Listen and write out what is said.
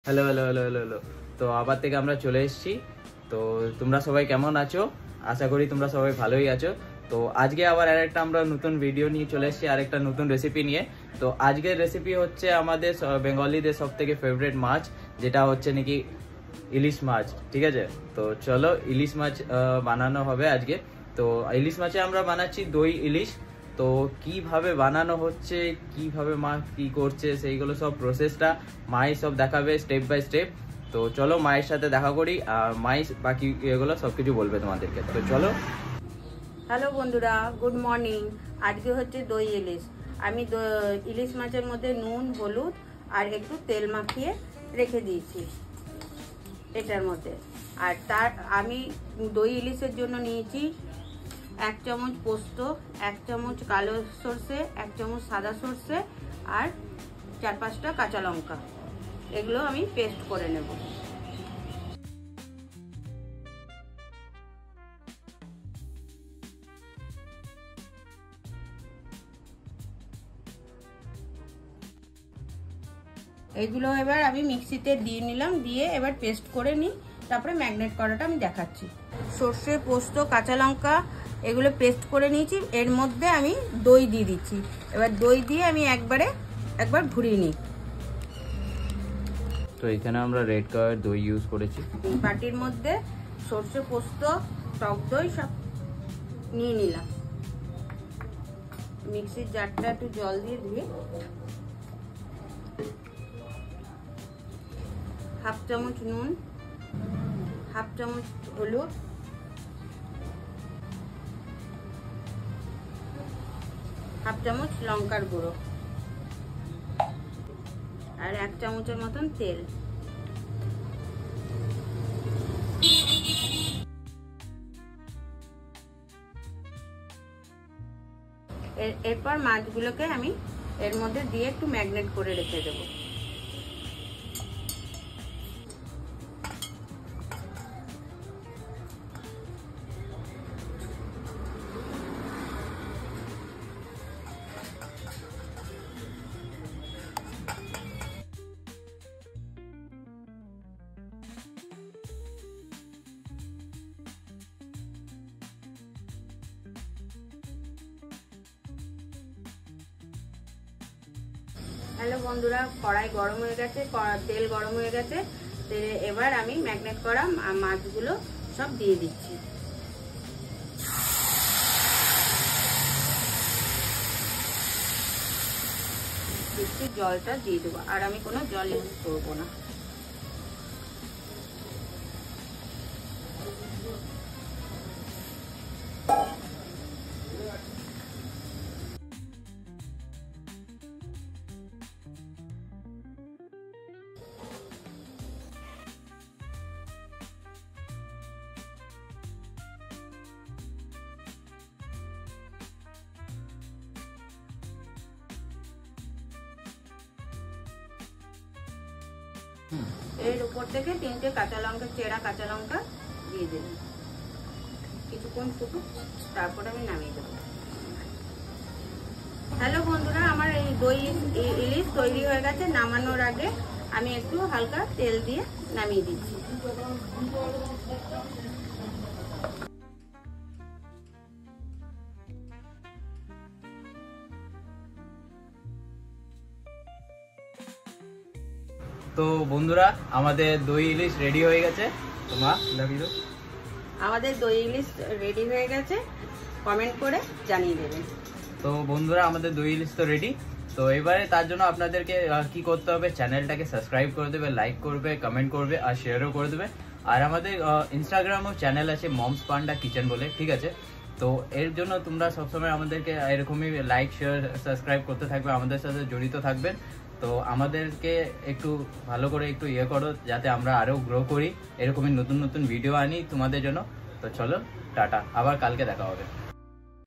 Hello hello hello hello hello. তো আবার থেকে আমরা চলে এসেছি। তো তোমরা সবাই কেমন আছো? আশা করি তোমরা সবাই ভালোই আছো। তো আজকে আবার আরেকটা আমরা নতুন ভিডিও নিয়ে চলে এসেছি, আরেকটা নতুন রেসিপি নিয়ে। তো আজকের রেসিপি হচ্ছে আমাদের বেঙ্গলিদের সব থেকে ফেভারিট মাছ, যেটা হচ্ছে নাকি ইলিশ মাছ। ঠিক আছে, তো চলো ইলিশ মাছ বানানো হবে আজকে। তো ইলিশ মাছে আমরা বানাচ্ছি দই ইলিশ। তো কিভাবে বানানো হচ্ছে, কিভাবে মা কি করছে, সেইগুলো সব প্রসেসটা মাই সব দেখাবে স্টেপ বাই স্টেপ। তো চলো মায়ের সাথে দেখা করি, আর মাই বাকি এগুলো সব কিছু বলবে তোমাদেরকে। তো চলো। হ্যালো বন্ধুরা, গুড মর্নিং। আজকে হচ্ছে দই ইলিশ। আমি ইলিশ মাছের মধ্যে নুন, হলুদ আর একটু তেল মাখিয়ে রেখে দিয়েছি এটার মধ্যে। আর আমি দই ইলিশের জন্য নিয়েছি 1 চামচ পোস্ত, 1 চামচ কালো সর্ষে, 1 চামচ সাদা সর্ষে আর 4-5টা কাঁচা লঙ্কা। এগুলো আমি পেস্ট করে নেব। এইগুলো এবার আমি মিক্সিতে দিয়ে নিলাম, দিয়ে এবার পেস্ট করে নিই, তারপরে ম্যাগনেট করাটা আমি দেখাচ্ছি। সর্ষে, পোস্ত, কাঁচা লঙ্কা এগুলো পেস্ট করে নিয়েছি। এর মধ্যে আমি দই দিয়ে দিচ্ছি। এবার দই দিয়ে আমি একবার ঘুরিয়ে নিই। তো এখানে আমরা রেড কালার দই ইউজ করেছি। বাটির মধ্যে সর্ষে, পোস্ত, টক দই সব নিয়ে নিলাম। মিক্সির জারটা একটু জল দিয়ে ধুয়ে 1/2 চামচ নুন, 1/2 চামচ হলুদ, 1/2 চামচ লঙ্কার গুঁড়ো আর 1 চামচের মতন তেল। এরপর মাছগুলোকে আমি এর মধ্যে দিয়ে একটু ম্যাগনেট করে রেখে দেবো। হ্যালো বন্ধুরা, কড়াই গরম হয়ে গেছে, তেল গরম হয়ে গেছে। এবার আমি ম্যাগনেট করা মাছগুলো সব দিয়ে দিচ্ছি। একটু জলটা দিয়ে দেবো, আর আমি কোনো জল ইউজ করবো না। এর উপর থেকে 3টে চেরা কাঁচা লঙ্কা দিয়ে দেবেন। কিছুক্ষণ ফুটুক, তারপর আমি নামিয়ে দেবো। হ্যালো বন্ধুরা, আমার এই দই ইলিশ তৈরি হয়ে গেছে। নামানোর আগে আমি একটু হালকা তেল দিয়ে নামিয়ে দিচ্ছি। তো বন্ধুরা, আমাদের দই ইলিশ রেডি হয়ে গেছে। তোমার দেখিয়ে দাও। আমাদের দই ইলিশ রেডি হয়ে গেছে, কমেন্ট করে জানিয়ে দেবেন। তো বন্ধুরা, আমাদের দই ইলিশ তো রেডি। তো এবারে তার জন্য আপনাদেরকে কি করতে হবে, চ্যানেলটাকে সাবস্ক্রাইব করে দেবে, লাইক করবে, কমেন্ট করবে আর শেয়ারও করে দেবে। আর আমাদের ইনস্টাগ্রামেও চ্যানেল আছে মমস পান্ডা কিচেন বলে, ঠিক আছে? তো এর জন্য তোমরা সবসময় আমাদেরকে এরকমই লাইক, শেয়ার, সাবস্ক্রাইব করতে থাকবে, আমাদের সাথে জড়িত থাকবেন। তো আমাদেরকে একটু ভালো করে একটু করো, যাতে আমরা আরও গ্রো করি, এরকমই নতুন নতুন ভিডিও আনি তোমাদের জন্য। তো চলো, টাটা, আবার কালকে দেখা হবে।